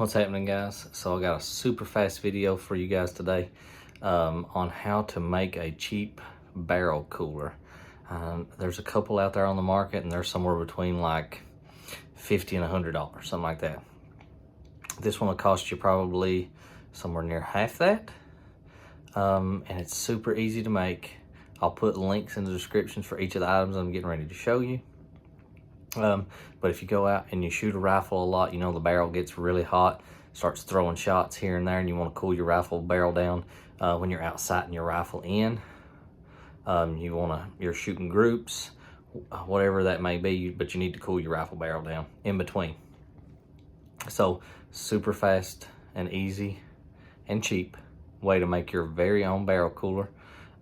What's happening, guys? So I got a super fast video for you guys today on how to make a cheap barrel cooler. There's a couple out there on the market and they're somewhere between like $50 and $100, something like that. This one will cost you probably somewhere near half that, and it's super easy to make. I'll put links in the descriptions for each of the items I'm getting ready to show you. But if you go out and you shoot a rifle a lot, you know the barrel gets really hot, starts throwing shots here and there, and you want to cool your rifle barrel down when you're out sighting your rifle in. You're shooting groups, whatever that may be, but you need to cool your rifle barrel down in between. So super fast and easy and cheap way to make your very own barrel cooler,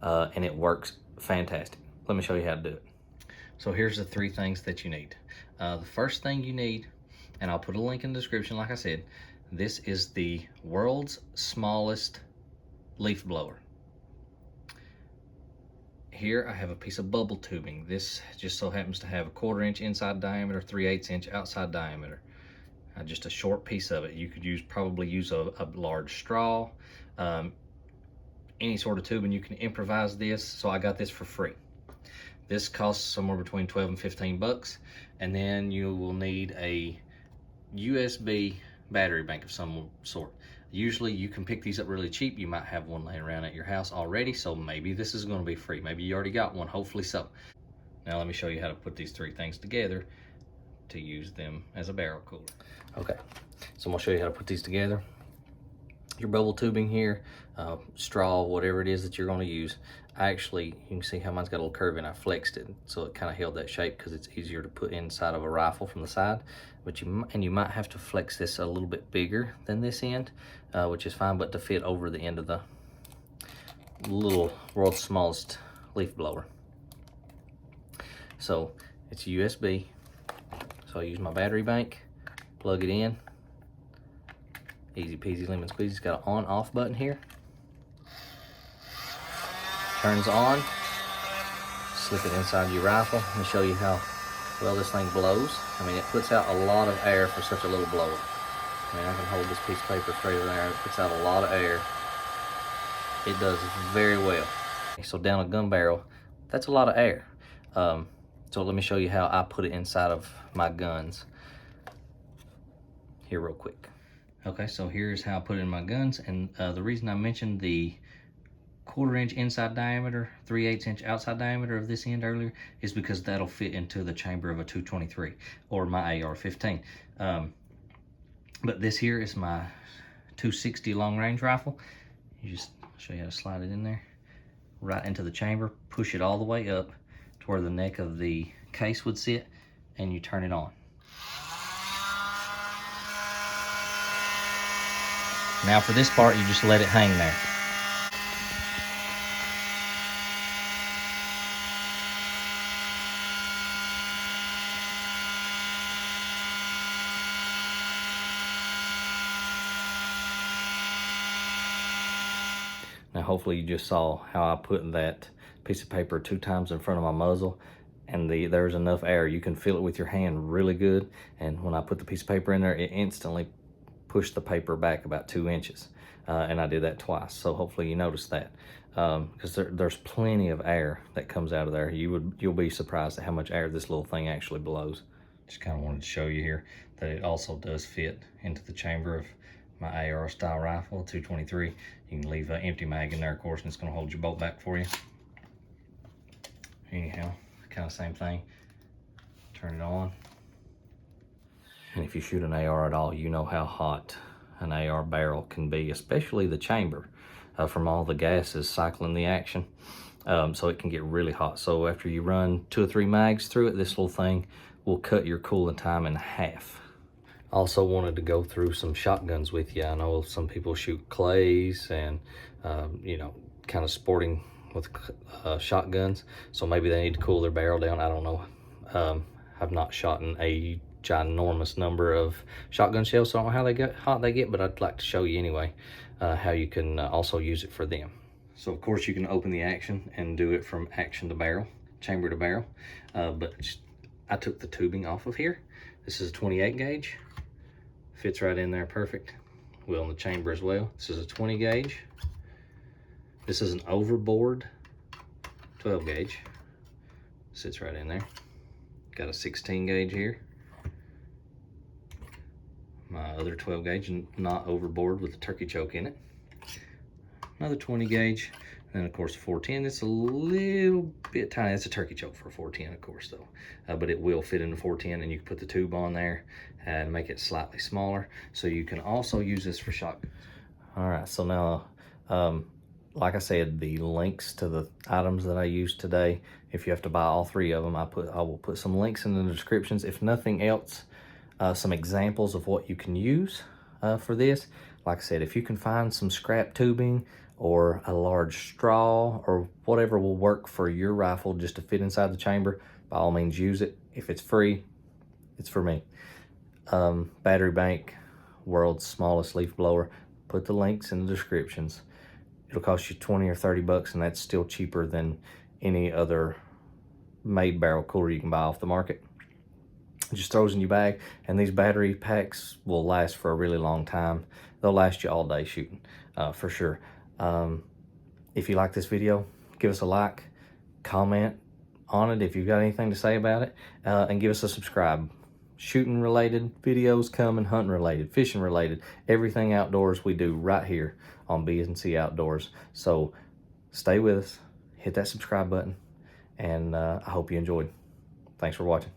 and it works fantastic. Let me show you how to do it. So here's the three things that you need. The first thing you need, and I'll put a link in the description like I said, this is the world's smallest leaf blower. Here I have a piece of bubble tubing. This just so happens to have a 1/4 inch inside diameter, 3/8 inch outside diameter. Just a short piece of it. You could probably use a large straw, any sort of tubing. You can improvise this, so I got this for free. This costs somewhere between 12 and 15 bucks. And then you will need a USB battery bank of some sort. Usually you can pick these up really cheap. You might have one laying around at your house already, so maybe this is going to be free. Maybe you already got one, hopefully so. Now let me show you how to put these three things together to use them as a barrel cooler. Okay, so I'm gonna show you how to put these together. Your bubble tubing here, straw, whatever it is that you're going to use. You can see how mine's got a little curve and I flexed it so it kind of held that shape because it's easier to put inside of a rifle from the side. But you might have to flex this a little bit bigger than this end, which is fine, but to fit over the end of the little world's smallest leaf blower. So it's USB. So I use my battery bank, plug it in. Easy peasy lemon squeezy. It's got an on off button here. Turns on. Slip it inside your rifle. Let me show you how well this thing blows. I mean, it puts out a lot of air for such a little blower. I mean, I can hold this piece of paper straight in there. It puts out a lot of air. It does very well. So down a gun barrel, that's a lot of air. So let me show you how I put it inside of my guns here real quick. Okay, so here's how I put it in my guns, and the reason I mentioned the 1/4 inch inside diameter, 3/8 inch outside diameter of this end earlier is because that'll fit into the chamber of a 223 or my AR-15. But this here is my 260 long range rifle. I'll show you how to slide it in there, right into the chamber, push it all the way up to where the neck of the case would sit, and you turn it on. Now for this part, you just let it hang there. Now hopefully you just saw how I put that piece of paper 2 times in front of my muzzle, and there's enough air. You can feel it with your hand really good, and when I put the piece of paper in there, it instantly push the paper back about 2 inches, and I did that twice. So hopefully you noticed that, because there's plenty of air that comes out of there. You'll be surprised at how much air this little thing actually blows. Just kind of wanted to show you here that it also does fit into the chamber of my AR style rifle, 223. You can leave an empty mag in there, of course, and it's going to hold your bolt back for you. Anyhow, kind of same thing. Turn it on. And if you shoot an AR at all, you know how hot an AR barrel can be, especially the chamber, from all the gases cycling the action. So it can get really hot. So after you run 2 or 3 mags through it, this little thing will cut your cooling time in half. Also wanted to go through some shotguns with you. I know some people shoot clays and, kind of sporting with shotguns. So maybe they need to cool their barrel down. I don't know. I've not shot a ginormous number of shotgun shells, so I don't know how hot they get, but I'd like to show you anyway how you can also use it for them. So of course you can open the action and do it from action to barrel, chamber to barrel, but I took the tubing off of here. This is a 28 gauge, Fits right in there perfect. Will in the chamber as well. This is a 20 gauge. This is an overboard 12 gauge. Sits right in there. Got a 16 gauge here. My other 12 gauge, not overboard, with a turkey choke in it. Another 20 gauge. And of course, the 410, it's a little bit tiny. It's a turkey choke for a 410, of course, though. But it will fit in the 410, and you can put the tube on there and make it slightly smaller. So you can also use this for shotguns. All right, so now, like I said, the links to the items that I used today, if you have to buy all 3 of them, I will put some links in the descriptions. If nothing else, some examples of what you can use for this. Like I said, if you can find some scrap tubing or a large straw or whatever will work for your rifle just to fit inside the chamber, by all means use it. If it's free, it's for me. Battery Bank, world's smallest leaf blower. Put the links in the descriptions. It'll cost you 20 or 30 bucks, and that's still cheaper than any other made barrel cooler you can buy off the market. It just throws in your bag, and these battery packs will last for a really long time. They'll last you all day shooting, for sure. If you like this video, give us a like, comment on it if you've got anything to say about it, and give us a subscribe. Shooting related videos coming, hunting related, fishing related, everything outdoors we do right here on B&C Outdoors. So stay with us, hit that subscribe button, and I hope you enjoyed. Thanks for watching.